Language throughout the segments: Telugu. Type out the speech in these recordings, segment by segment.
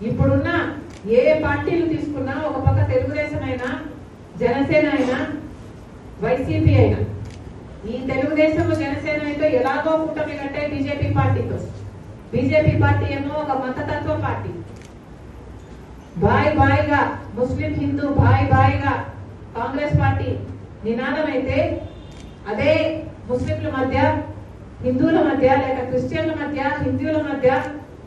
ఇప్పుడున్న ఏ పార్టీలు తీసుకున్నా, ఒక పక్క తెలుగుదేశం అయినా, జనసేన అయినా, వైసీపీ అయినా, ఈ తెలుగుదేశం జనసేన అయితే ఎలాగో కూటమి కట్టే బీజేపీ పార్టీతో. బీజేపీ పార్టీ ఏమో ఒక మతతత్వ పార్టీ. బాయిగా ముస్లిం హిందూ బాయిగా కాంగ్రెస్ పార్టీ నినాదం అయితే, అదే ముస్లింల మధ్య, హిందువుల మధ్య, లేక క్రిస్టియన్ల మధ్య, హిందువుల మధ్య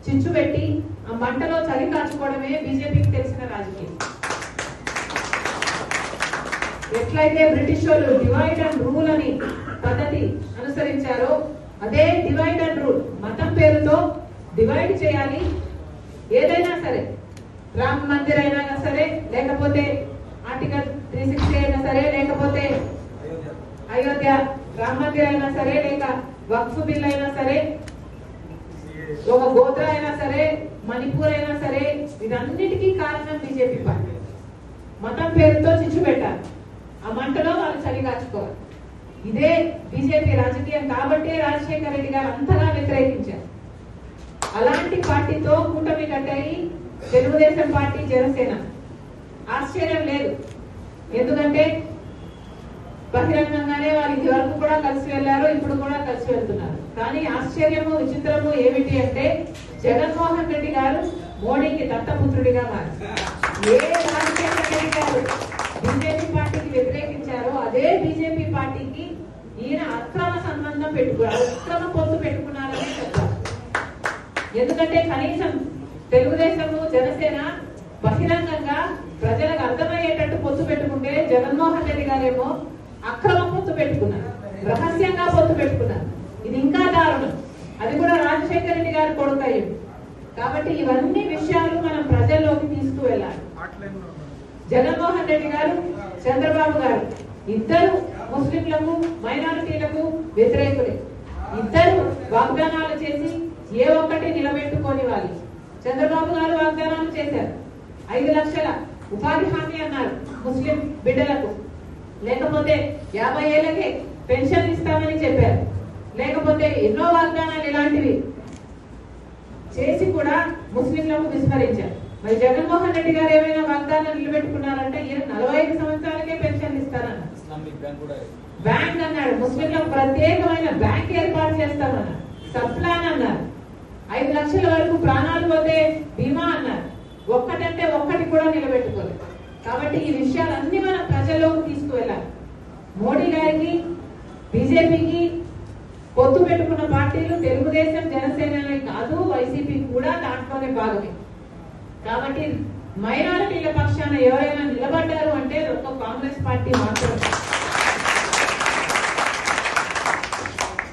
చిచ్చు పెట్టి ఆ మంటలో చలి కాచుకోవడమే బీజేపీకి తెలిసిన రాజకీయం. ఎట్లయితే బ్రిటిష్ వాళ్ళు డివైడ్ అండ్ రూల్ అని పద్ధతి అనుసరించారో, అదే డివైడ్ అండ్ రూల్ మతం పేరుతో డివైడ్ చేయాలి. ఏదైనా సరే, రామ మందిర్ అయినా సరే, లేకపోతే ఆర్టికల్ 360 అయినా సరే, లేకపోతే అయోధ్య రామ మందిర్ అయినా సరే, లేక వక్ఫ్ బిల్ అయినా సరే, ఒక గోత్ర అయినా సరే, మణిపూర్ అయినా సరే, ఇదన్నిటికీ కారణం బీజేపీ పార్టీ. మతం పేరుతో చిచ్చు పెట్టారు, ఆ మంటలో వాళ్ళు చలిగాచుకోవాలి. ఇదే బీజేపీ రాజకీయం. కాబట్టి రాజశేఖర రెడ్డి గారు అంతగా వ్యతిరేకించారు. అలాంటి పార్టీతో కూటమి కట్టాయి తెలుగుదేశం పార్టీ, జనసేన. ఆశ్చర్యం లేదు, ఎందుకంటే బహిరంగంగానే వారు ఇది వరకు కూడా కలిసి వెళ్లారు, ఇప్పుడు కూడా కలిసి వెళ్తున్నారు. కానీ ఆశ్చర్యము, విచిత్రము ఏమిటి అంటే, జగన్మోహన్ రెడ్డి గారు మోడీకి దత్తపుత్రుడిగా మారారు. ఏ రాజశేఖర రెడ్డి గారు బీజేపీ పార్టీకి వ్యతిరేకించారో, అదే బీజేపీ పార్టీకి ఈయన అక్రమ సంబంధం పెట్టుకున్నారు, అక్రమ పొత్తు పెట్టుకున్నారని చెప్తారు. ఎందుకంటే కనీసం తెలుగుదేశము, జనసేన బహిరంగంగా ప్రజలకు అర్థమయ్యేటట్టు పొత్తు పెట్టుకుంటే, జగన్మోహన్ రెడ్డి గారేమో అక్రమ పొత్తు పెట్టుకున్నారు, రహస్యంగా పొత్తు పెట్టుకున్నారు. ఇది ఇంకా దారుణం. అది కూడా రాజశేఖర రెడ్డి గారు కొడుకయ్యాడు. కాబట్టి ఇవన్నీ విషయాలు మనం ప్రజల్లోకి తీసుకువెళ్ళాలి. జగన్మోహన్ రెడ్డి గారు, చంద్రబాబు గారు ఇద్దరు ముస్లింలకు, మైనారిటీలకు వ్యతిరేకులే. ఇద్దరు వాగ్దానాలు చేసి ఏ ఒక్కటి నిలబెట్టుకోని వాళ్ళు. చంద్రబాబు గారు వాగ్దానాలు చేశారు. 5 లక్షల ఉపాధి హామీ అన్నారు ముస్లిం బిడ్డలకు, లేకపోతే 50 ఏళ్లకే పెన్షన్ ఇస్తామని చెప్పారు, లేకపోతే ఎన్నో వాగ్దానాలు ఇలాంటివి చేసి కూడా ముస్లింలకు విస్మరించారు. మరి జగన్మోహన్ రెడ్డి గారు ఏమైనా వాగ్దానాలు నిలబెట్టుకున్నారంటే, ఈయన 45 సంవత్సరాలకే పెన్షన్ ఇస్తారన్నారు. బ్యాంక్ అన్నాడు, ముస్లింలకు ప్రత్యేకమైన బ్యాంక్ ఏర్పాటు చేస్తామన్నారు. సబ్ ప్లాన్ అన్నారు. 5 లక్షల వరకు ప్రాణాలు పోతే బీమా అన్నారు. ఒక్కటంటే ఒక్కటి కూడా నిలబెట్టుకోలేదు. కాబట్టి ఈ విషయాలన్నీ మనం ప్రజల్లోకి తీసుకువెళ్ళాలి. మోడీ గారికి, బీజేపీకి పొత్తు పెట్టుకున్న పార్టీలు తెలుగుదేశం, జనసేన కాదు, వైసీపీ కూడా దాంట్లోనే భాగమే. కాబట్టి మైనారిటీల పక్షాన ఎవరైనా నిలబడ్డారు అంటే ఒక్క కాంగ్రెస్ పార్టీ మాత్రమే.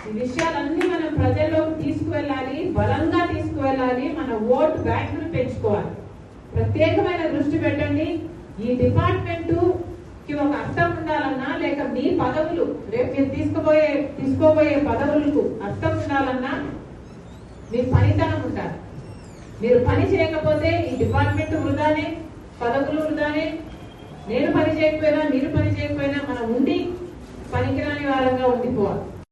ఈ విషయాలన్నీ మనం ప్రజల్లోకి తీసుకువెళ్ళాలి, బలంగా తీసుకువెళ్ళాలి. మన ఓట్ బ్యాంక్ ను పెంచుకోవాలి. ప్రత్యేకమైన దృష్టి పెట్టండి. ఈ డిపార్ట్మెంట్ కి ఒక అర్థం ఉండాలన్నా, లేక మీ పదవులు రేపు మీరు తీసుకోబోయే పదవులకు అర్థం ఉండాలన్నా మీ పనితనం ఉండాలి. మీరు పని చేయకపోతే ఈ డిపార్ట్మెంట్ వృధానే, పదవులు వృధానే. నేను పని చేయకపోయినా, మీరు పని చేయకపోయినా మనం ఉండి పనికిరాని వారంగా ఉండిపోవాలి.